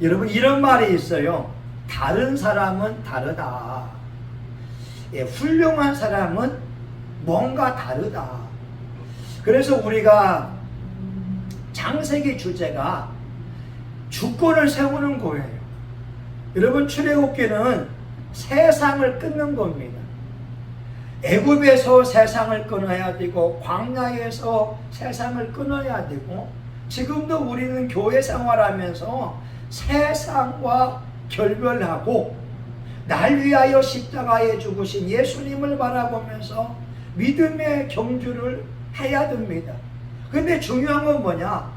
여러분, 이런 말이 있어요. 다른 사람은 다르다. 예, 훌륭한 사람은 뭔가 다르다. 그래서 우리가 창세기 주제가 주권을 세우는 거예요. 여러분, 출애굽기는 세상을 끊는 겁니다. 애굽에서 세상을 끊어야 되고 광야에서 세상을 끊어야 되고, 지금도 우리는 교회 생활하면서 세상과 결별하고 날 위하여 십자가에 죽으신 예수님을 바라보면서 믿음의 경주를 해야 됩니다. 근데 중요한 건 뭐냐?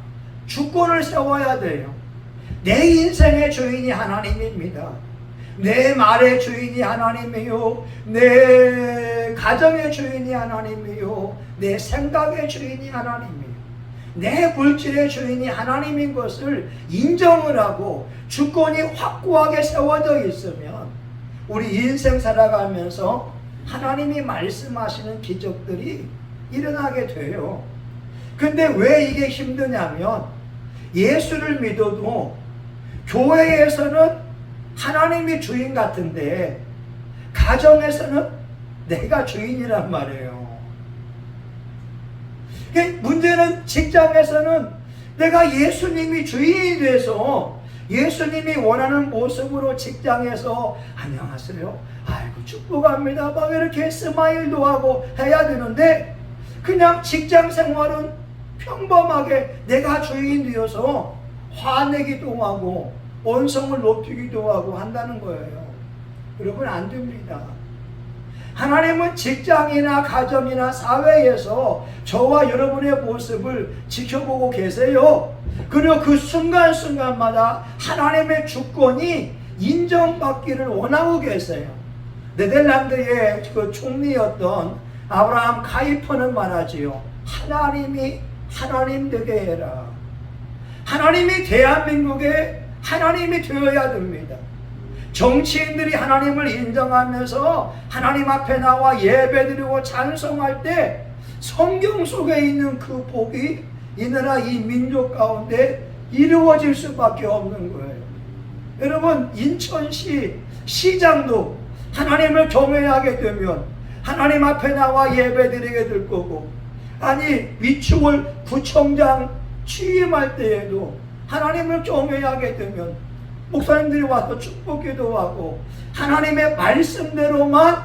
주권을 세워야 돼요. 내 인생의 주인이 하나님입니다. 내 말의 주인이 하나님이요, 내 가정의 주인이 하나님이요, 내 생각의 주인이 하나님이요, 내 물질의 주인이 하나님인 것을 인정을 하고 주권이 확고하게 세워져 있으면 우리 인생 살아가면서 하나님이 말씀하시는 기적들이 일어나게 돼요. 근데 왜 이게 힘드냐면, 예수를 믿어도 교회에서는 하나님이 주인 같은데 가정에서는 내가 주인이란 말이에요. 문제는 직장에서는 내가 예수님이 주인이 돼서 예수님이 원하는 모습으로 직장에서 안녕하세요, 아이고 축복합니다 막 이렇게 스마일도 하고 해야 되는데, 그냥 직장 생활은 평범하게 내가 주인 되어서 화내기도 하고 언성을 높이기도 하고 한다는 거예요. 여러분, 안 됩니다. 하나님은 직장이나 가정이나 사회에서 저와 여러분의 모습을 지켜보고 계세요. 그리고 그 순간순간마다 하나님의 주권이 인정받기를 원하고 계세요. 네덜란드의 그 총리였던 아브라함 카이퍼는 말하지요. 하나님이 하나님 되게 해라. 하나님이 대한민국에 하나님이 되어야 됩니다. 정치인들이 하나님을 인정하면서 하나님 앞에 나와 예배드리고 찬송할 때 성경 속에 있는 그 복이 이 나라 이 민족 가운데 이루어질 수밖에 없는 거예요. 여러분, 인천시 시장도 하나님을 경외하게 되면 하나님 앞에 나와 예배드리게 될 거고, 아니 위축을 구청장 취임할 때에도 하나님을 경외하게 되면 목사님들이 와서 축복기도 하고 하나님의 말씀대로만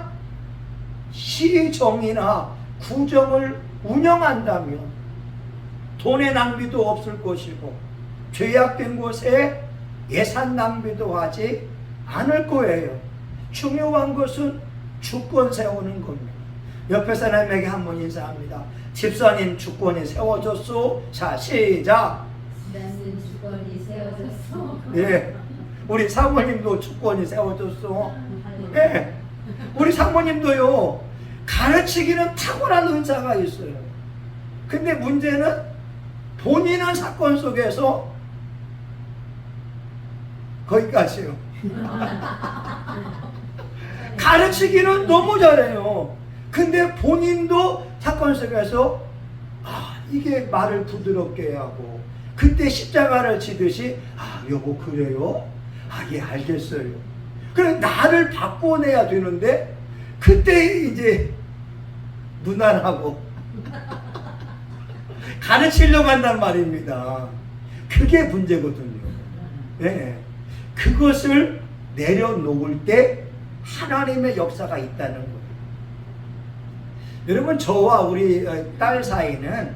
시정이나 구정을 운영한다면 돈의 낭비도 없을 것이고 죄악된 곳에 예산 낭비도 하지 않을 거예요. 중요한 것은 주권 세우는 겁니다. 옆에 사람에게 한번 인사합니다. 집사님, 주권이 세워졌소. 자, 시작. 나는 주권이 세워졌어. 예, 우리 사모님도 주권이 세워졌소. 예, 우리 사모님도요, 가르치기는 탁월한 은사가 있어요. 근데 문제는 본인은 사건 속에서 거기까지요. 가르치기는 너무 잘해요. 근데 본인도 사건 속에서 이게 말을 부드럽게 하고, 그때 십자가를 지듯이 여보 그래요? 예 알겠어요. 그래 나를 바꿔내야 되는데 그때 이제 무난하고 가르치려고 한단 말입니다. 그게 문제거든요. 네. 그것을 내려놓을 때 하나님의 역사가 있다는 거예요. 여러분, 저와 우리 딸 사이는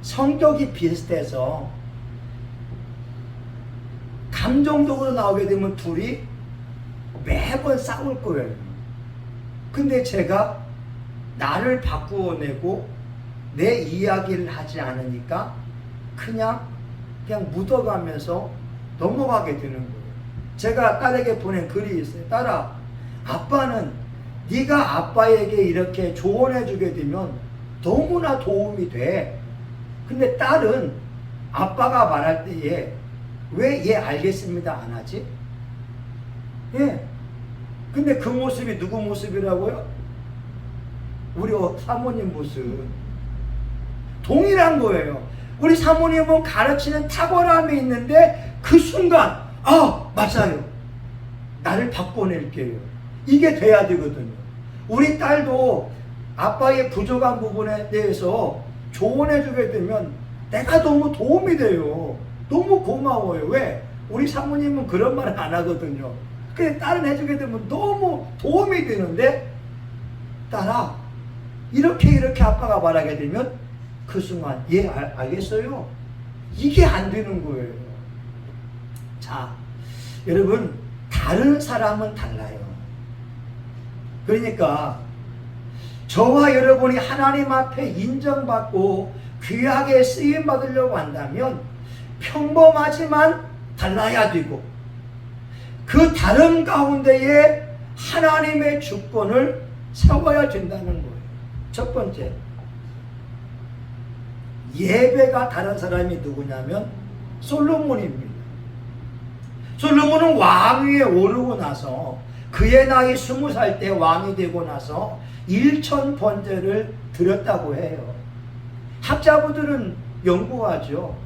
성격이 비슷해서 감정적으로 나오게 되면 둘이 매번 싸울 거예요. 근데 제가 나를 바꾸어내고 내 이야기를 하지 않으니까 그냥 묻어가면서 넘어가게 되는 거예요. 제가 딸에게 보낸 글이 있어요. 딸아, 아빠는 네가 아빠에게 이렇게 조언해 주게 되면 너무나 도움이 돼. 근데 딸은 아빠가 말할 때에 왜 예 알겠습니다 안 하지? 예. 근데 그 모습이 누구 모습이라고요? 우리 사모님 모습. 동일한 거예요. 우리 사모님은 가르치는 탁월함이 있는데 그 순간 맞아요. 나를 바꿔낼게요. 이게 돼야 되거든요. 우리 딸도 아빠의 부족한 부분에 대해서 조언해주게 되면 내가 너무 도움이 돼요. 너무 고마워요. 왜? 우리 사모님은 그런 말을 안 하거든요. 근데 딸은 해주게 되면 너무 도움이 되는데, 딸아, 이렇게 아빠가 말하게 되면 그 순간, 예, 알겠어요. 이게 안 되는 거예요. 자, 여러분, 다른 사람은 달라요. 그러니까 저와 여러분이 하나님 앞에 인정받고 귀하게 쓰임 받으려고 한다면 평범하지만 달라야 되고, 그 다른 가운데에 하나님의 주권을 세워야 된다는 거예요. 첫 번째, 예배가 다른 사람이 누구냐면 솔로몬입니다. 솔로몬은 왕위에 오르고 나서 그의 나이 20살 때 왕이 되고 나서 1000번제를 드렸다고 해요. 학자분들은 연구하죠.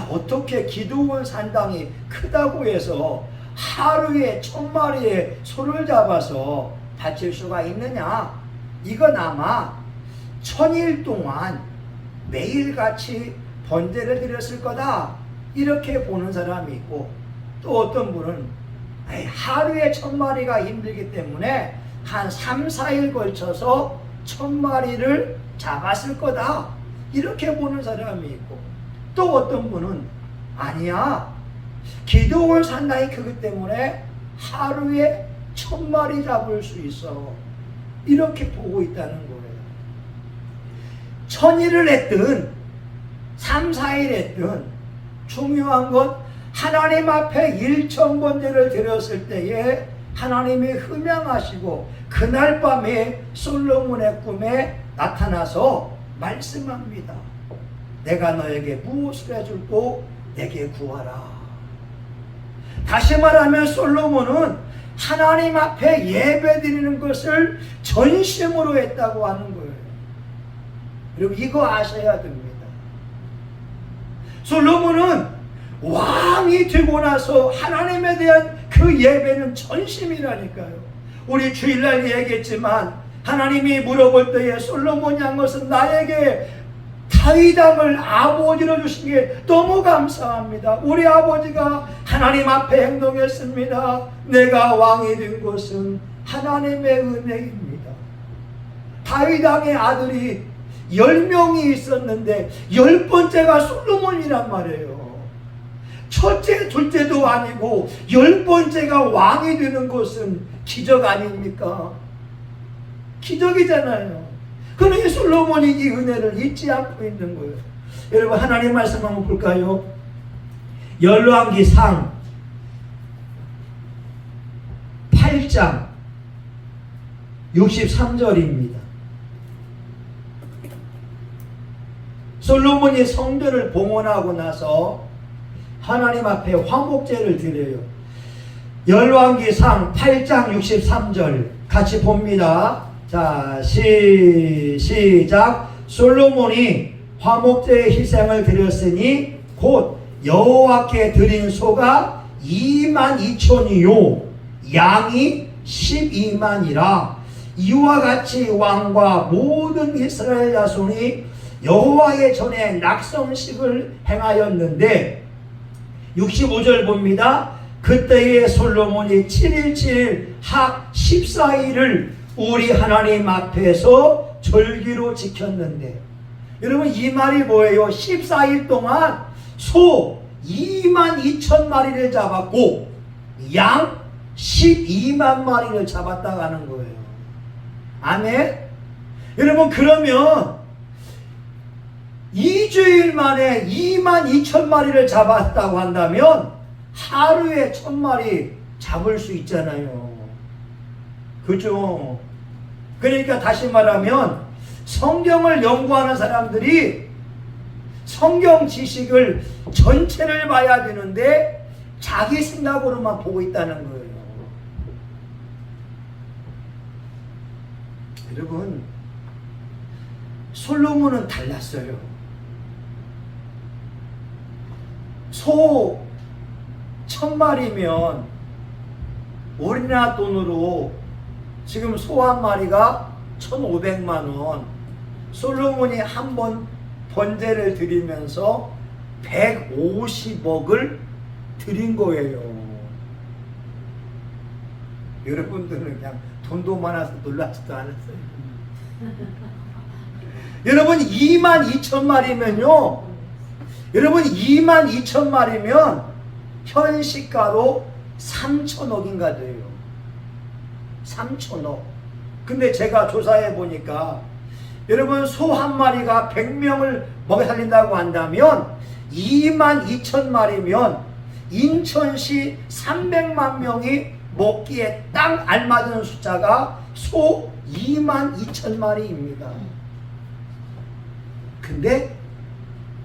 어떻게 기드온 산당이 크다고 해서 하루에 1000마리의 소를 잡아서 바칠 수가 있느냐? 이건 아마 1000일 동안 매일같이 번제를 드렸을 거다, 이렇게 보는 사람이 있고, 또 어떤 분은 하루에 1000마리가 힘들기 때문에 한 3, 4일 걸쳐서 1000마리를 잡았을 거다, 이렇게 보는 사람이 있고, 또 어떤 분은 아니야, 기드온 산당이 크기 때문에 하루에 1000마리 잡을 수 있어, 이렇게 보고 있다는 거예요. 1000일을 했든 3, 4일 했든 중요한 건 하나님 앞에 1000번제를 드렸을 때에 하나님이 흠양하시고 그날 밤에 솔로몬의 꿈에 나타나서 말씀합니다. 내가 너에게 무엇을 해줄고 내게 구하라. 다시 말하면 솔로몬은 하나님 앞에 예배 드리는 것을 전심으로 했다고 하는 거예요. 여러분, 이거 아셔야 됩니다. 솔로몬은 왕이 되고 나서 하나님에 대한 그 예배는 전심이라니까요. 우리 주일날 얘기했지만 하나님이 물어볼 때에 솔로몬 양 것은 나에게 다윗 왕을 아버지로 주신 게 너무 감사합니다. 우리 아버지가 하나님 앞에 행동했습니다. 내가 왕이 된 것은 하나님의 은혜입니다. 다윗 왕의 아들이 10명이 있었는데 10번째가 솔로몬이란 말이에요. 첫째, 둘째도 아니고 10번째가 왕이 되는 것은 기적 아닙니까? 기적이잖아요. 그러니 솔로몬이 이 은혜를 잊지 않고 있는 거예요. 여러분, 하나님 말씀 한번 볼까요? 열왕기상 8장 63절입니다. 솔로몬이 성전을 봉헌하고 나서 하나님 앞에 화목제를 드려요. 열왕기상 8장 63절 같이 봅니다. 자, 시작. 솔로몬이 화목제의 희생을 드렸으니 곧 여호와께 드린 소가 22,000이요 양이 12만이라. 이와 같이 왕과 모든 이스라엘 자손이 여호와의 전에 낙성식을 행하였는데, 65절 봅니다. 그때에 솔로몬이 7일 7일 학 14일을 우리 하나님 앞에서 절기로 지켰는데, 여러분, 이 말이 뭐예요? 14일 동안 소 22,000마리를 잡았고 양 12만 마리를 잡았다고 하는 거예요. 아멘? 여러분, 그러면 2주일 만에 22,000마리를 잡았다고 한다면 하루에 1000마리 잡을 수 있잖아요. 그죠? 그러니까 다시 말하면 성경을 연구하는 사람들이 성경 지식을 전체를 봐야 되는데 자기 생각으로만 보고 있다는 거예요. 여러분, 솔로몬은 달랐어요. 소 1000마리면 우리나라 돈으로 지금 소 한 마리가 1,500만 원. 솔로몬이 한 번 번제를 드리면서 150억을 드린 거예요. 여러분들은 그냥 돈도 많아서 놀라지도 않았어요. 여러분 22,000마리면요. 여러분 22,000마리면 현시가로 3,000억인가 돼요. 3,000억. 근데 제가 조사해 보니까 여러분 소 한 마리가 100명을 먹여 살린다고 한다면 22,000마리면 인천시 300만 명이 먹기에 딱 알맞은 숫자가 소 22,000마리입니다. 근데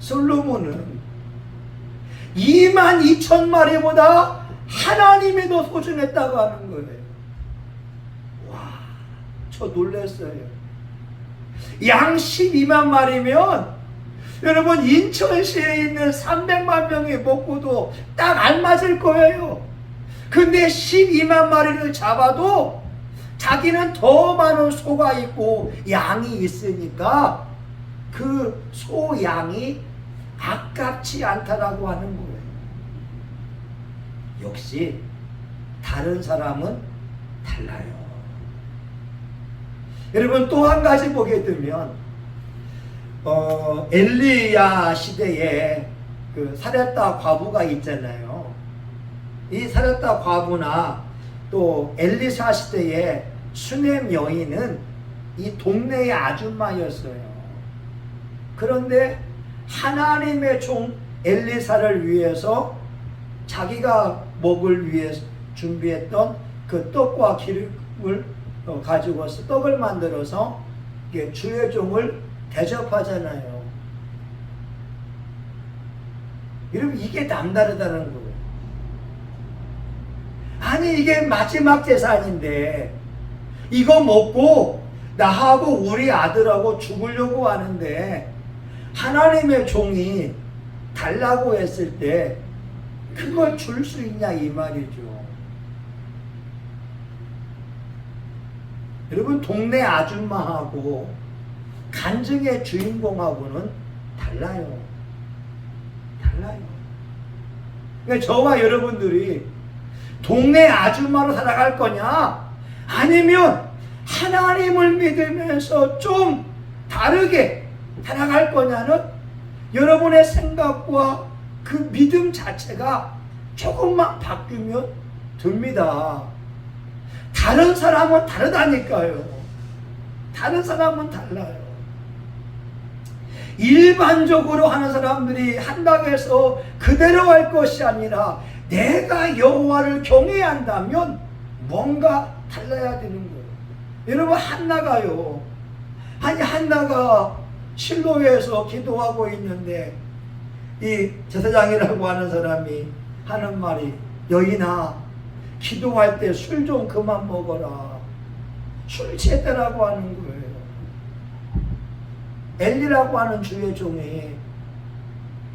솔로몬은 22,000마리보다 하나님이 더 소중했다고 하는 거예요. 와, 저 놀랐어요. 양 12만 마리면 여러분 인천시에 있는 300만 명이 먹고도 딱 알맞을 거예요. 근데 12만 마리를 잡아도 자기는 더 많은 소가 있고 양이 있으니까 그 소 양이 아깝지 않다라고 하는 거예요. 역시 다른 사람은 달라요. 여러분 또 한 가지 보게 되면 엘리야 시대에 그 사렙다 과부가 있잖아요. 이 사렙다 과부나 또 엘리사 시대에 수넴 여인은 이 동네의 아줌마였어요. 그런데 하나님의 종 엘리사를 위해서 자기가 먹을 위해 준비했던 그 떡과 기름을 가지고서 떡을 만들어서 주의 종을 대접하잖아요. 여러분 이게 남다르다는 거예요. 아니 이게 마지막 제사인데 이거 먹고 나하고 우리 아들하고 죽으려고 하는데 하나님의 종이 달라고 했을 때 그걸 줄 수 있냐 이 말이죠. 여러분 동네 아줌마하고 간증의 주인공하고는 달라요. 달라요. 그러니까 저와 여러분들이 동네 아줌마로 살아갈 거냐 아니면 하나님을 믿으면서 좀 다르게 살아갈 거냐는 여러분의 생각과 그 믿음 자체가 조금만 바뀌면 됩니다. 다른 사람은 다르다니까요. 다른 사람은 달라요. 일반적으로 하는 사람들이 한다고 해서 그대로 할 것이 아니라 내가 여호와를 경외한다면 뭔가 달라야 되는 거예요. 여러분 한나가요. 아니 한나가 실로에서 기도하고 있는데 이 제사장이라고 하는 사람이 하는 말이 여인아 기도할 때 술 좀 그만 먹어라. 술 취했다라고 하는 거예요. 엘리라고 하는 주의 종이.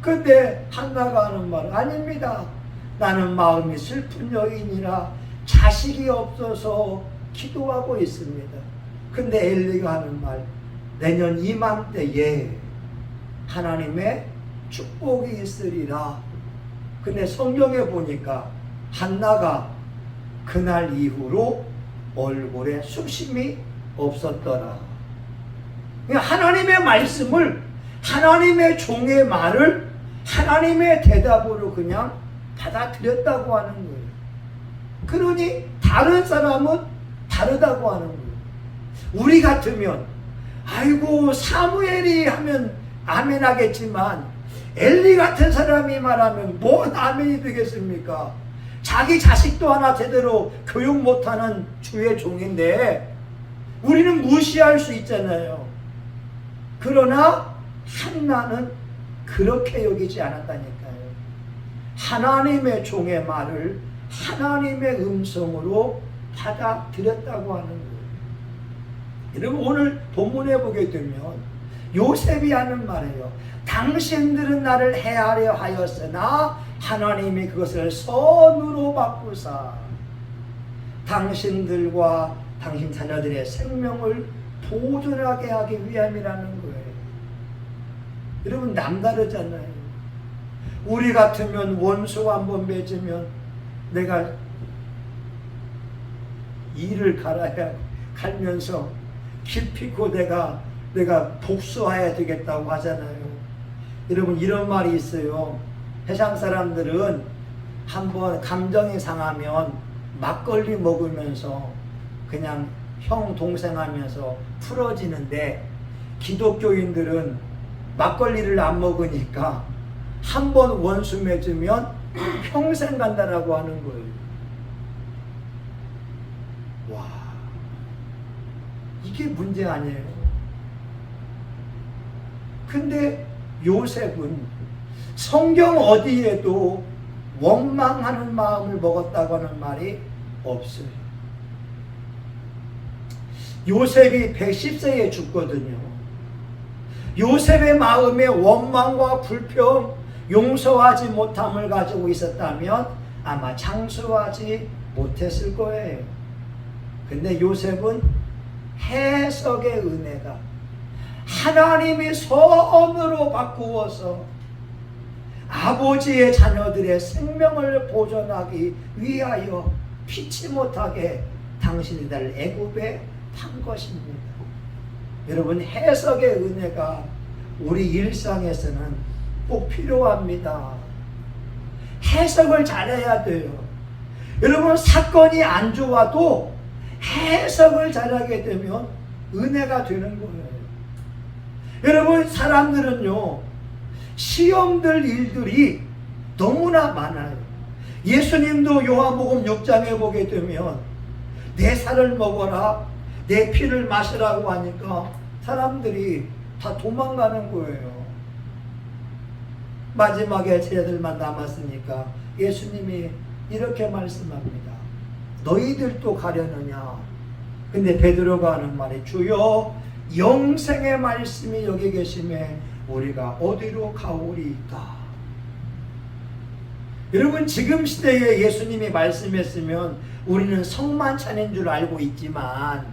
근데 한나가 하는 말 아닙니다. 나는 마음이 슬픈 여인이라 자식이 없어서 기도하고 있습니다. 근데 엘리가 하는 말 내년 이맘때에 하나님의 축복이 있으리라. 근데 성경에 보니까 한나가 그날 이후로 얼굴에 수심이 없었더라. 하나님의 말씀을 하나님의 종의 말을 하나님의 대답으로 그냥 받아들였다고 하는 거예요. 그러니 다른 사람은 다르다고 하는 거예요. 우리 같으면 아이고 사무엘이 하면 아멘 하겠지만 엘리 같은 사람이 말하면 뭔 아멘이 되겠습니까? 자기 자식도 하나 제대로 교육 못하는 주의 종인데 우리는 무시할 수 있잖아요. 그러나 한나는 그렇게 여기지 않았다니까요. 하나님의 종의 말을 하나님의 음성으로 받아들였다고 하는 거예요. 여러분 오늘 본문에 보게 되면 요셉이 하는 말이에요. 당신들은 나를 해하려 하였으나 하나님이 그것을 선으로 바꾸사 당신들과 당신 자녀들의 생명을 보존하게 하기 위함이라는 거예요. 여러분 남다르잖아요. 우리 같으면 원수 한번 맺으면 내가 이를 갈면서 깊이고 내가 복수해야 되겠다고 하잖아요. 여러분 이런 말이 있어요. 세상 사람들은 한번 감정이 상하면 막걸리 먹으면서 그냥 형 동생 하면서 풀어지는데 기독교인들은 막걸리를 안 먹으니까 한번 원수 맺으면 평생 간다라고 하는 거예요. 와, 이게 문제 아니에요. 근데 요셉은 성경 어디에도 원망하는 마음을 먹었다고 하는 말이 없어요. 요셉이 110세에 죽거든요. 요셉의 마음에 원망과 불평, 용서하지 못함을 가지고 있었다면 아마 장수하지 못했을 거예요. 근데 요셉은 해석의 은혜가 하나님이 선으로 바꾸어서 아버지의 자녀들의 생명을 보존하기 위하여 피치 못하게 당신들을 애굽에 판 것입니다. 여러분 해석의 은혜가 우리 일상에서는 꼭 필요합니다. 해석을 잘해야 돼요. 여러분 사건이 안 좋아도 해석을 잘하게 되면 은혜가 되는 거예요. 여러분 사람들은요 시험들 일들이 너무나 많아요. 예수님도 요한복음 6장에 보게 되면 내 살을 먹어라 내 피를 마시라고 하니까 사람들이 다 도망가는 거예요. 마지막에 제자들만 남았으니까 예수님이 이렇게 말씀합니다. 너희들도 가려느냐? 근데 베드로가 하는 말이 주여 영생의 말씀이 여기 계심에 우리가 어디로 가오리이까? 여러분 지금 시대에 예수님이 말씀했으면 우리는 성만찬인 줄 알고 있지만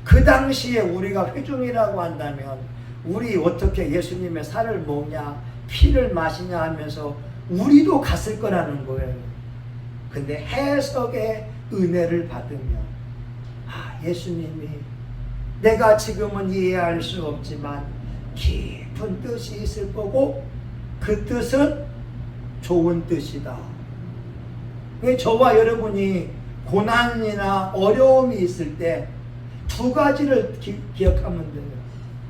그 당시에 우리가 회중이라고 한다면 우리 어떻게 예수님의 살을 먹냐 피를 마시냐 하면서 우리도 갔을 거라는 거예요. 근데 해석의 은혜를 받으면 예수님이 내가 지금은 이해할 수 없지만 깊은 뜻이 있을 거고 그 뜻은 좋은 뜻이다. 저와 여러분이 고난이나 어려움이 있을 때 두 가지를 기억하면 돼요.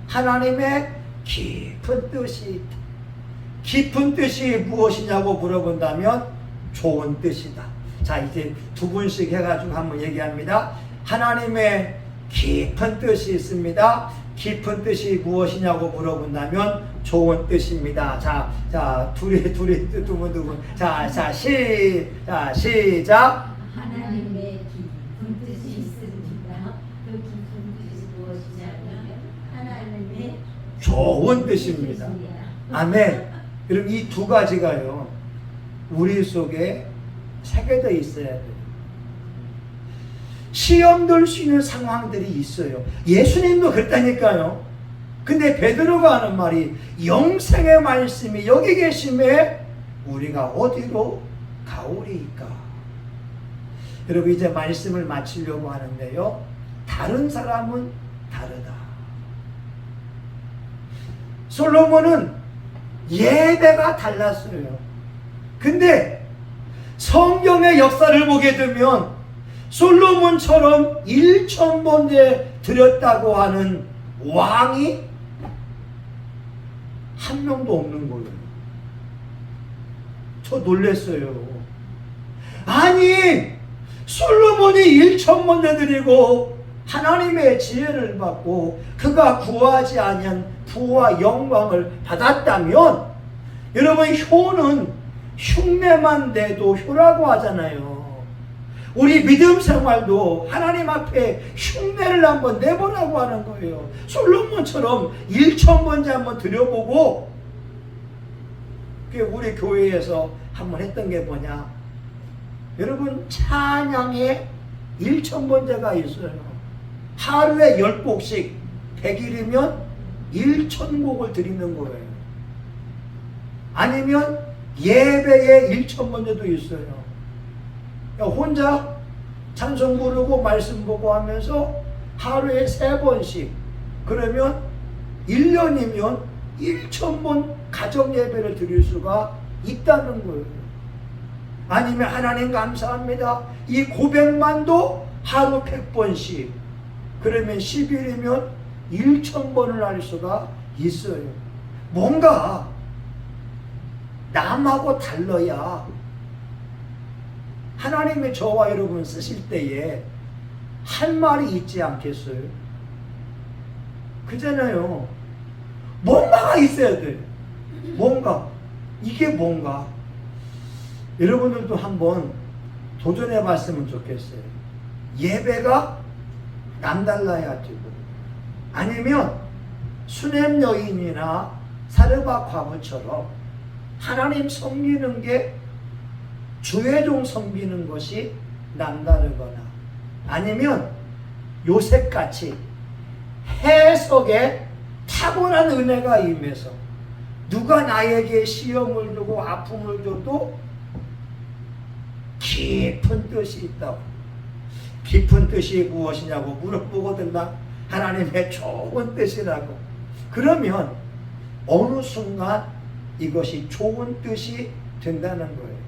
하나님의 깊은 뜻이 있다. 깊은 뜻이 무엇이냐고 물어본다면 좋은 뜻이다. 자 이제 두 분씩 해가지고 한번 얘기합니다. 하나님의 깊은 뜻이 있습니다. 깊은 뜻이 무엇이냐고 물어본다면 좋은 뜻입니다. 자 두 분. 시작. 하나님의 깊은 뜻이 있습니다. 그 깊은 뜻이 무엇이냐면 하나님의 좋은 뜻입니다. 아멘. 여러분 이 두 가지가요 우리 속에 새겨져 있어야 돼요. 시험 들 수 있는 상황들이 있어요. 예수님도 그랬다니까요. 근데 베드로가 하는 말이 영생의 말씀이 여기 계심에 우리가 어디로 가오리이까? 여러분 이제 말씀을 마치려고 하는데요. 다른 사람은 다르다. 솔로몬은 예배가 달랐어요. 근데 성경의 역사를 보게 되면 솔로몬처럼 1,000번째 드렸다고 하는 왕이 한 명도 없는 거예요. 저 놀랐어요. 아니 솔로몬이 1,000번째 드리고 하나님의 지혜를 받고 그가 구하지 아니한 부와 영광을 받았다면 여러분 효는 흉내만 내도 효라고 하잖아요. 우리 믿음 생활도 하나님 앞에 흉내를 한번 내보라고 하는 거예요. 솔로몬처럼 1,000번째 한번 드려보고 우리 교회에서 한번 했던 게 뭐냐? 여러분, 찬양에 1,000번제가 있어요. 하루에 10곡씩 100일이면 1,000곡을 드리는 거예요. 아니면 예배에 1,000번제도 있어요. 혼자 찬송 부르고 말씀 보고 하면서 하루에 3번씩, 그러면 1년이면 1,000번 가정 예배를 드릴 수가 있다는 거예요. 아니면 하나님 감사합니다, 이 고백만도 하루 100번씩, 그러면 10일이면 1,000번을 할 수가 있어요. 뭔가 남하고 달라야 하나님이 저와 여러분 쓰실 때에 할 말이 있지 않겠어요? 그잖아요. 뭔가가 있어야 돼. 뭔가. 이게 뭔가. 여러분들도 한번 도전해 봤으면 좋겠어요. 예배가 남달라야 되고, 아니면 수냄 여인이나 사르밧 과부처럼 하나님 섬기는 게 주의종 섬기는 것이 남다르거나, 아니면 요셉같이 해석에 탁월한 은혜가 임해서 누가 나에게 시험을 주고 아픔을 줘도 깊은 뜻이 있다고. 깊은 뜻이 무엇이냐고 물어보거든. 하나님의 좋은 뜻이라고. 그러면 어느 순간 이것이 좋은 뜻이 된다는 거예요.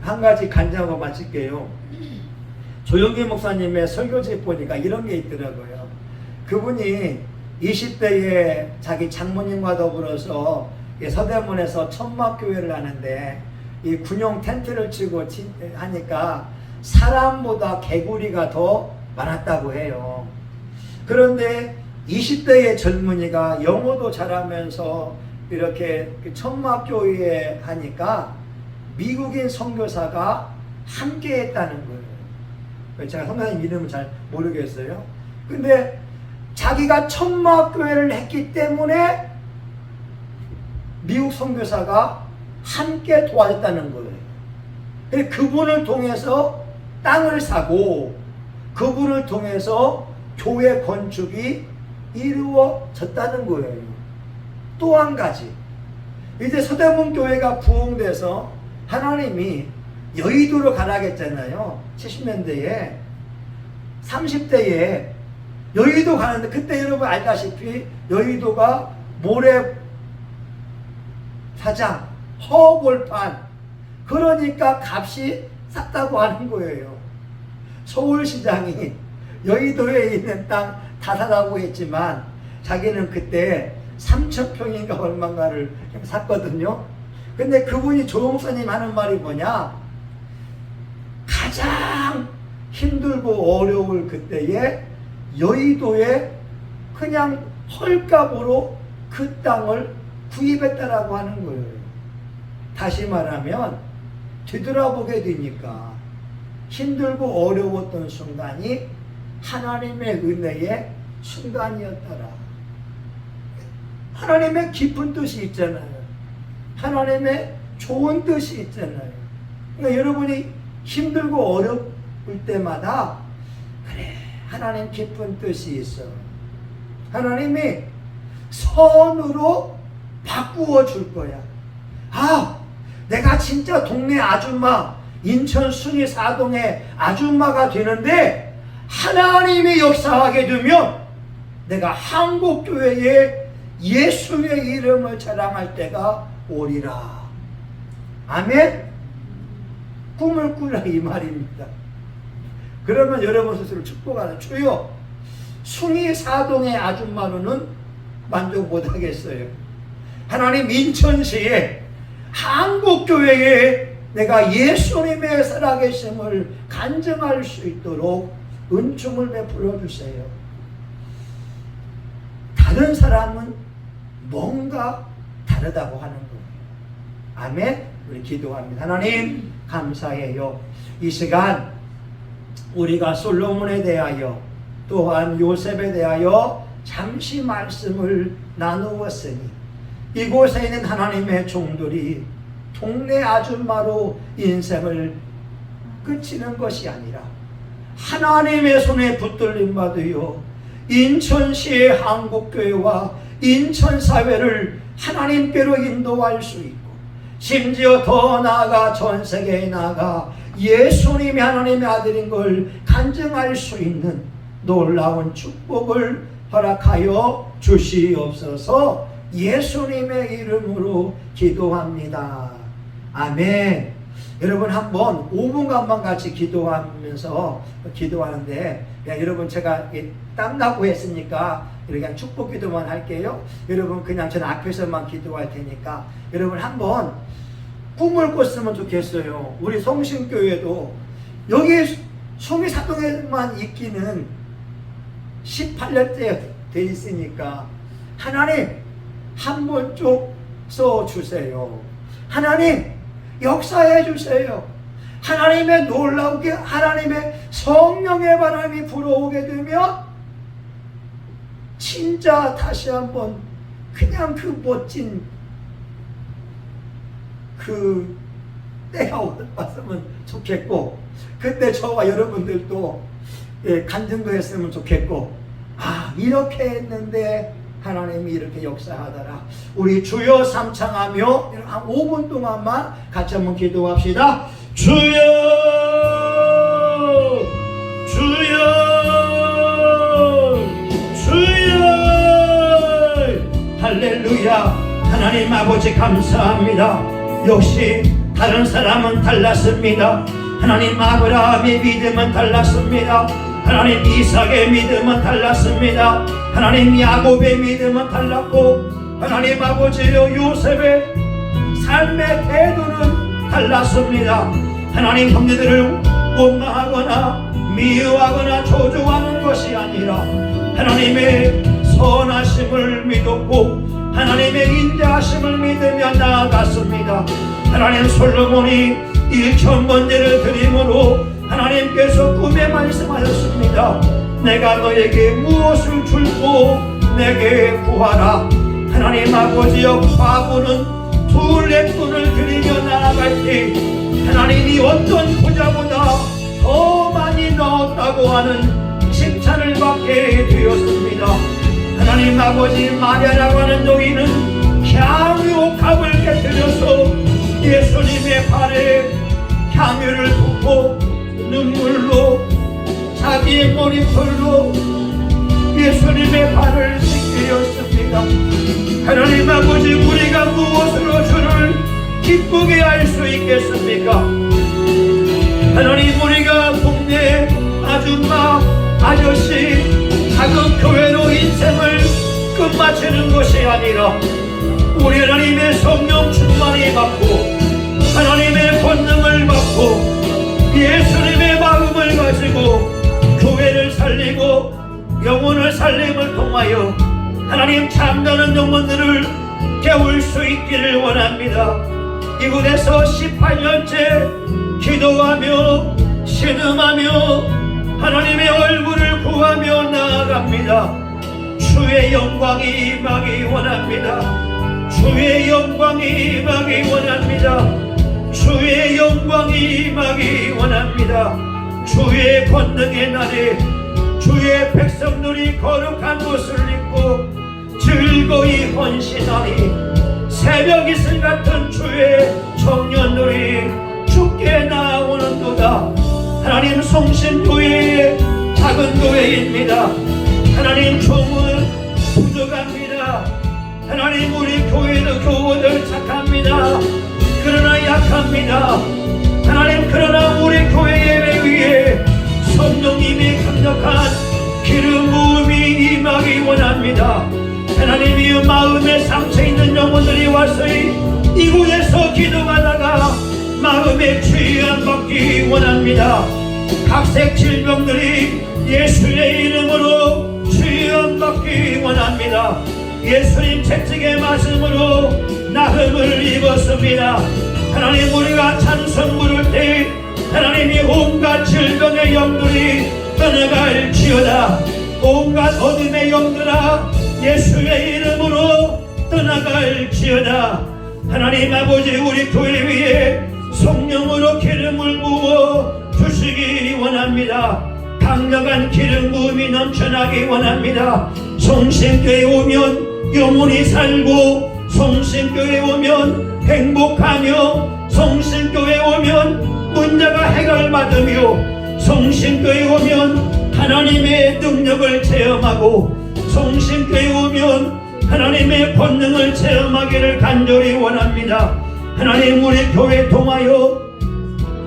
한 가지 간증하고 마칠게요. 조영기 목사님의 설교집 보니까 이런 게 있더라고요. 그분이 20대에 자기 장모님과 더불어서 서대문에서 천막교회를 하는데, 이 군용 텐트를 치고 하니까 사람보다 개구리가 더 많았다고 해요. 그런데 20대의 젊은이가 영어도 잘하면서 이렇게 천막교회에 하니까 미국인 선교사가 함께 했다는 거예요. 제가 선교사님 이름은 잘 모르겠어요. 근데 자기가 천막교회를 했기 때문에 미국 선교사가 함께 도와줬다는 거예요. 그분을 통해서 땅을 사고, 그분을 통해서 교회 건축이 이루어졌다는 거예요. 또 한 가지, 이제 서대문 교회가 부흥돼서 하나님이 여의도로 가라겠잖아요. 70년대에 30대에 여의도 가는데, 그때 여러분 알다시피 여의도가 모래 사장, 허벌판, 그러니까 값이 쌌다고 하는 거예요. 서울시장이 여의도에 있는 땅 다 사라고 했지만 자기는 그때 3,000평인가 얼마인가를 샀거든요. 근데 그분이 조목사님 하는 말이 뭐냐? 가장 힘들고 어려울 그때에 여의도에 그냥 헐값으로 그 땅을 구입했다라고 하는 거예요. 다시 말하면 뒤돌아보게 되니까 힘들고 어려웠던 순간이 하나님의 은혜의 순간이었더라. 하나님의 깊은 뜻이 있잖아요. 하나님의 좋은 뜻이 있잖아요. 그러니까 여러분이 힘들고 어려울 때마다 그래, 하나님 깊은 뜻이 있어. 하나님이 선으로 바꾸어 줄 거야. 아, 내가 진짜 동네 아줌마, 인천 순위 4동의 아줌마가 되는데 하나님이 역사하게 되면 내가 한국교회에 예수의 이름을 자랑할 때가 오리라. 아멘? 꿈을 꾸라 이 말입니다. 그러면 여러분 스스로 축복하는, 주여 순위 4동의 아줌마로는 만족 못하겠어요. 하나님, 인천시에 한국교회에 내가 예수님의 살아계심을 간증할 수 있도록 은총을 베풀어 주세요. 다른 사람은 뭔가 다르다고 하는 거예요. 아멘. 우리 기도합니다. 하나님 감사해요. 이 시간 우리가 솔로몬에 대하여 또한 요셉에 대하여 잠시 말씀을 나누었으니 이곳에 있는 하나님의 종들이 동네 아줌마로 인생을 끝이는 것이 아니라 하나님의 손에 붙들림 받으여 인천시의 한국교회와 인천사회를 하나님께로 인도할 수 있고, 심지어 더 나아가 전 세계에 나아가 예수님이 하나님의 아들인 걸 간증할 수 있는 놀라운 축복을 허락하여 주시옵소서. 예수님의 이름으로 기도합니다. 아멘. 여러분 한번 5분간만 같이 기도하면서 기도하는데, 여러분 제가 땀나고 했으니까 그냥 축복 기도만 할게요. 여러분 그냥 저는 앞에서만 기도할 테니까 여러분 한번 꿈을 꿨으면 좋겠어요. 우리 성신교회도 여기 소미사동에만 있기는 18년째 돼 있으니까 하나님 한 번 좀 써주세요. 하나님 역사해 주세요. 하나님의 놀라우게 하나님의 성령의 바람이 불어오게 되면 진짜 다시 한번 그냥 그 멋진 그 때가 왔으면 좋겠고, 그때 저와 여러분들도 간증도 했으면 좋겠고, 아 이렇게 했는데 하나님이 이렇게 역사하더라. 우리 주여 삼창하며 한 5분 동안만 같이 한번 기도합시다. 주여 주여 주여. 할렐루야. 하나님 아버지 감사합니다. 역시 다른 사람은 달랐습니다. 하나님 아브라함의 믿음은 달랐습니다. 하나님 이삭의 믿음은 달랐습니다. 하나님 야곱의 믿음은 달랐고, 하나님 아버지여 요셉의 삶의 태도는 달랐습니다. 하나님 형제들을 원망하거나 미워하거나 조종하는 것이 아니라 하나님의 선하심을 믿었고 하나님의 인자하심을 믿으며 나아갔습니다. 하나님 솔로몬이 1,000번제를 드림으로 하나님께서 꿈에 말씀하셨습니다. 내가 너에게 무엇을 줄고 내게 구하라. 하나님 아버지여 과부는 둘레돈을 드리며 나아갈 때 하나님이 어떤 부자보다 더 많이 넣었다고 하는 칭찬을 받게 되었습니다. 하나님 아버지 마리아라고 하는 여인은 향유옥합을 깨뜨려서 예수님의 발에 향유를 붓고 눈물로 자기의 머리털로 예수님의 발을 씻기었습니다. 하나님 아버지 우리가 무엇으로 주를 기쁘게 할 수 있겠습니까? 하나님 우리가 동네 아줌마 아저씨 작은 교회로 인생을 끝마치는 것이 아니라 우리 하나님의 성령 충만이 받고 하나님의 권능을 받고 예수님의 마음을 가지고 교회를 살리고 영혼을 살림을 통하여 하나님 잠자는 영혼들을 깨울 수 있기를 원합니다. 이곳에서 18년째 기도하며 신음하며 하나님의 얼굴을 구하며 나아갑니다. 주의 영광이 임하기 원합니다. 주의 영광이 임하기 원합니다. 주의 영광이 임하기 원합니다. 주의 권능의 날에 주의 백성들이 거룩한 옷을 입고 즐거이 헌신하니 새벽 이슬 같은 주의 청년들이 주께 나오는도다. 하나님 성신교회의 작은 교회입니다. 하나님 종은 부족합니다. 하나님 우리 교회도 교우들 착합니다. 그러나 약합니다. 하나님 그러나 우리 교회 예배 위에 성령님이 강력한 기름 부음이 임하기 원합니다. 하나님이 마음에 상처 있는 영혼들이 와서 이곳에서 기도하다가 마음의 치유함 받기 원합니다. 각색 질병들이 예수의 이름으로 치유함 받기 원합니다. 예수님 채찍의 말씀으로 나음을 입었습니다. 하나님 우리가 찬송 부를 때 하나님이 온갖 질병의 영들이 떠나갈지어다. 온갖 어둠의 영들아 예수의 이름으로 떠나갈지어다. 하나님 아버지, 우리 교회 위에 성령으로 기름을 부어 주시기 원합니다. 강력한 기름 부음이 넘쳐나기 원합니다. 성심교회 오면 영혼이 살고, 성심교회 오면 행복하며, 성심교회 오면 문제가 해결받으며, 성심교회 오면 하나님의 능력을 체험하고, 성심교회 오면 하나님의 권능을 체험하기를 간절히 원합니다. 하나님, 우리 교회 통하여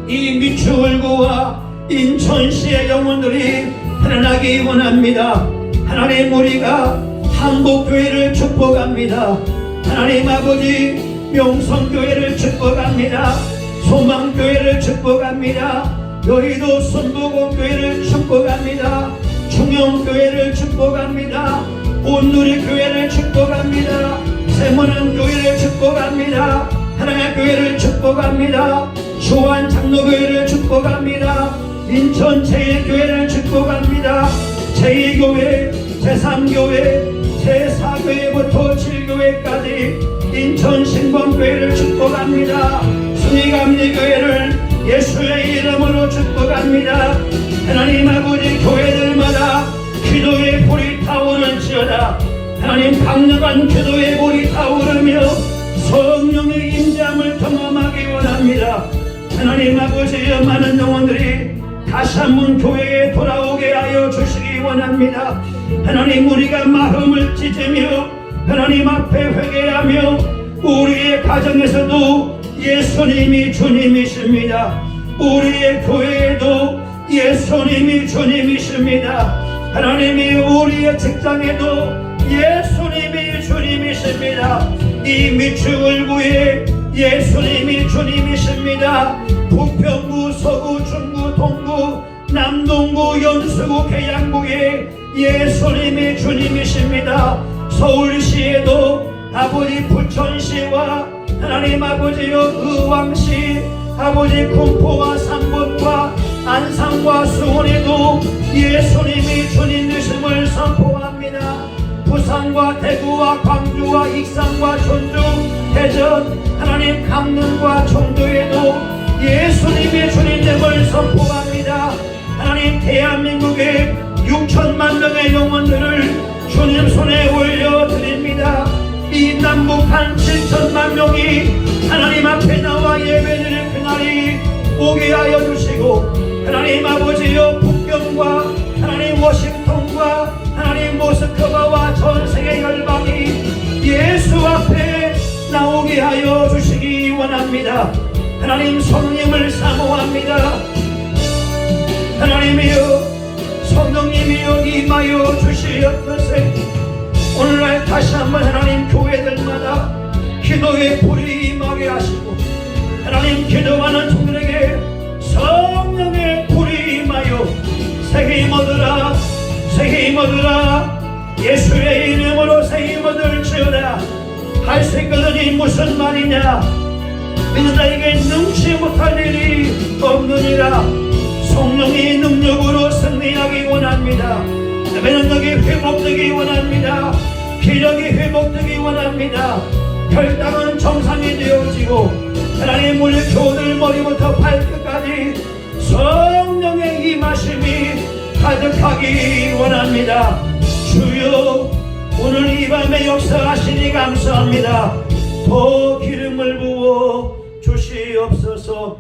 이 미추홀구와 인천시의 영혼들이 살아나기 원합니다. 하나님, 우리가 한국교회를 축복합니다. 하나님 아버지, 명성교회를 축복합니다. 소망교회를 축복합니다. 여의도 순복음교회를 축복합니다. 중영교회를 축복합니다. 온누리교회를 축복합니다. 세문안교회를 축복합니다. 하나님의 교회를 축복합니다. 수원 장로교회를 축복합니다. 인천 제1교회를 축복합니다. 제2교회, 제3교회, 제4교회부터 7교회까지 인천 신봉교회를 축복합니다. 순위감리교회를 예수의 이름으로 축복합니다. 하나님 아버지, 교회들마다 기도의 불이 타오를지어다. 하나님, 강력한 기도의 불이 타오르며 성령의 임재함을 경험하기 원합니다. 하나님 아버지, 많은 영혼들이 다시 한번 교회에 돌아오게 하여 주시기 원합니다. 하나님, 우리가 마음을 찢으며 하나님 앞에 회개하며 우리의 가정에서도 예수님이 주님이십니다. 우리의 교회에도 예수님이 주님이십니다. 하나님이 우리의 직장에도 예수님이 주님이십니다. 이 미추홀구에 예수님이 주님이십니다. 부평구, 서구, 중구, 동구, 남동구, 연수구, 계양구에 예수님이 주님이십니다. 서울시에도 아버지 부천시와 하나님 아버지여 의왕시, 아버지 군포와 삼본과 안산과 수원에도 예수님이 주님이심을 선포합니다. 부산과 대구와 광주와 익산과 전주, 대전, 하나님 강릉과 청도에도 예수님의 주님됨을 선포합니다. 하나님, 대한민국의 6천만 명의 영혼들을 주님 손에 올려드립니다. 이 남북한 7천만 명이 하나님 앞에 나와 예배드릴 그날이 오게 하여 주시고, 하나님 아버지여 북경과 하나님 워싱턴과 하나님 모스크바와 전세계 열방이 예수 앞에 나오게 하여 주시기 원합니다. 하나님, 성령을 사모합니다. 하나님이여, 성령님이여 임하여 주시옵소서. 오늘날 다시 한번 하나님, 교회들마다 기도의 불이 임하게 하시고, 하나님, 기도하는 종들에게 성령의 불이 임하여 새해 힘어들아, 새해 힘어들아, 예수의 이름으로 새해 힘어들지어다. 할 수 있거든이 무슨 말이냐? 믿는 자에게 능치 못할 일이 없느니라. 성령이 능력으로 승리하기 원합니다. 면역력이 회복되기 원합니다. 기력이 회복되기 원합니다. 혈당은 정상이 되어지고, 하나님, 우리 교들 머리부터 발끝까지 성령의 임하심이 가득하기 원합니다. 주여, 오늘 이 밤에 역사하시니 감사합니다. 더 기름을 부어 주시옵소서.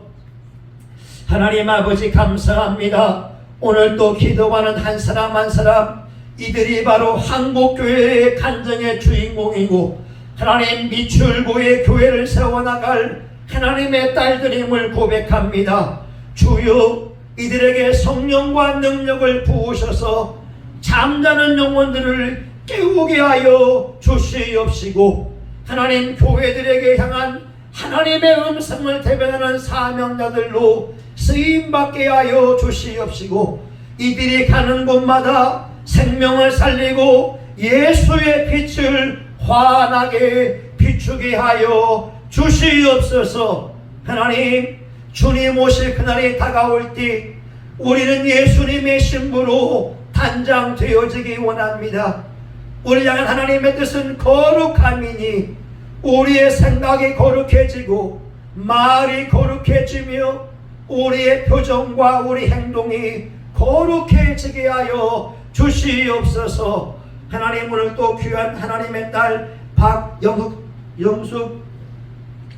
하나님 아버지, 감사합니다. 오늘 또 기도하는 한 사람 한 사람, 이들이 바로 한국교회의 간증의 주인공이고 하나님 미추홀구의 교회를 세워나갈 하나님의 딸들임을 고백합니다. 주여, 이들에게 성령과 능력을 부으셔서 잠자는 영혼들을 깨우게 하여 주시옵시고, 하나님, 교회들에게 향한 하나님의 음성을 대변하는 사명자들로 쓰임받게 하여 주시옵시고, 이들이 가는 곳마다 생명을 살리고 예수의 빛을 환하게 비추게 하여 주시옵소서. 하나님, 주님 오실 그날이 다가올 때 우리는 예수님의 신부로 단장되어지기 원합니다. 우리 향한 하나님의 뜻은 거룩함이니 우리의 생각이 거룩해지고 말이 거룩해지며 우리의 표정과 우리 행동이 거룩해지게 하여 주시옵소서. 하나님, 오늘 또 귀한 하나님의 딸 박영숙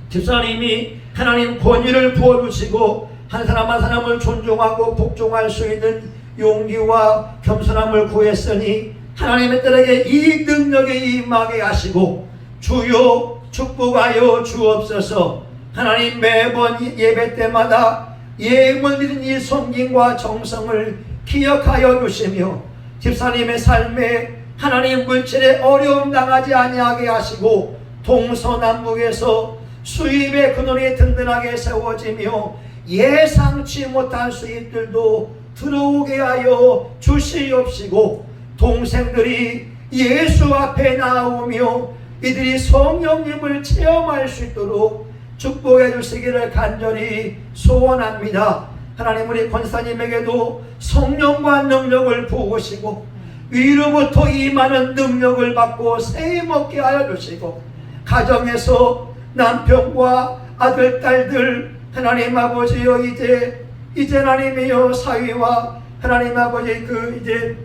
집사님이 하나님 권위를 부어주시고 한 사람 한 사람을 존중하고 복종할 수 있는 용기와 겸손함을 구했으니 하나님의 딸에게 이 능력이 임하게 하시고 주여 축복하여 주옵소서. 하나님, 매번 예배 때마다 예물 드린 이 섬김과 정성을 기억하여 주시며 집사님의 삶에 하나님 물질에 어려움 당하지 아니하게 하시고 동서남북에서 수입의 근원이 든든하게 세워지며 예상치 못한 수입들도 들어오게 하여 주시옵시고 동생들이 예수 앞에 나오며 이들이 성령님을 체험할 수 있도록 축복해 주시기를 간절히 소원합니다. 하나님, 우리 권사님에게도 성령과 능력을 부으시고 위로부터 임하는 능력을 받고 세임 얻게 하여 주시고 가정에서 남편과 아들 딸들 하나님 아버지여 이제 하나님이여 사위와 하나님 아버지 이제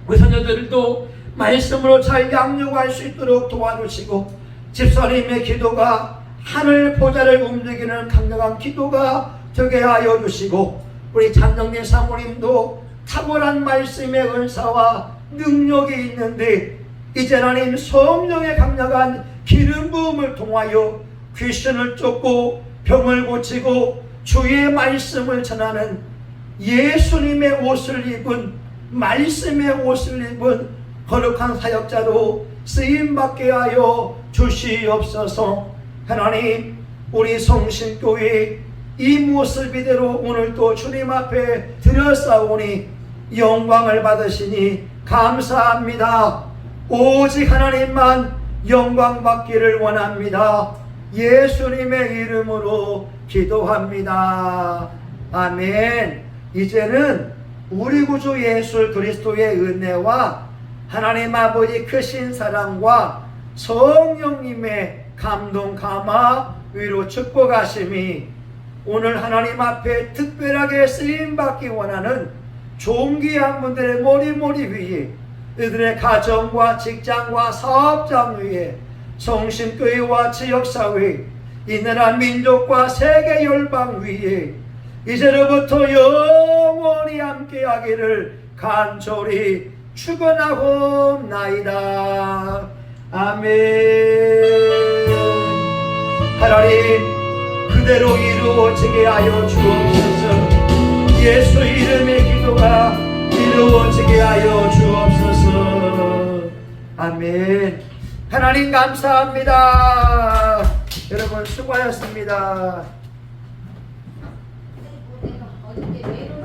우리 자녀들도 말씀으로 잘 양육할 수 있도록 도와주시고 집사님의 기도가 하늘 보좌를 움직이는 강력한 기도가 되게 하여 주시고 우리 장정님 사모님도 탁월한 말씀의 은사와 능력이 있는데 이제 하나님 성령의 강력한 기름 부음을 통하여 귀신을 쫓고 병을 고치고 주의 말씀을 전하는 예수님의 옷을 입은 말씀의 옷을 입은 거룩한 사역자로 쓰임받게 하여 주시옵소서. 하나님, 우리 성신교회 이 모습 이대로 오늘도 주님 앞에 드렸사오니 영광을 받으시니 감사합니다. 오직 하나님만 영광 받기를 원합니다. 예수님의 이름으로 기도합니다. 아멘. 이제는 우리 구주 예수 그리스도의 은혜와 하나님 아버지 크신 사랑과 성령님의 감동 감화 위로 축복하심이 오늘 하나님 앞에 특별하게 쓰임받기 원하는 존귀한 분들의 머리 위에 이들의 가정과 직장과 사업장 위에 성심교회와 지역사회 이 나라 민족과 세계 열방 위에 이제로부터 영원히 함께하기를 간절히 축원하옵나이다. 아멘. 하나님, 그대로 이루어지게 하여 주옵소서. 예수 이름의 기도가 이루어지게 하여 주옵소서. 아멘. 하나님 감사합니다. 여러분 수고하셨습니다. 어저께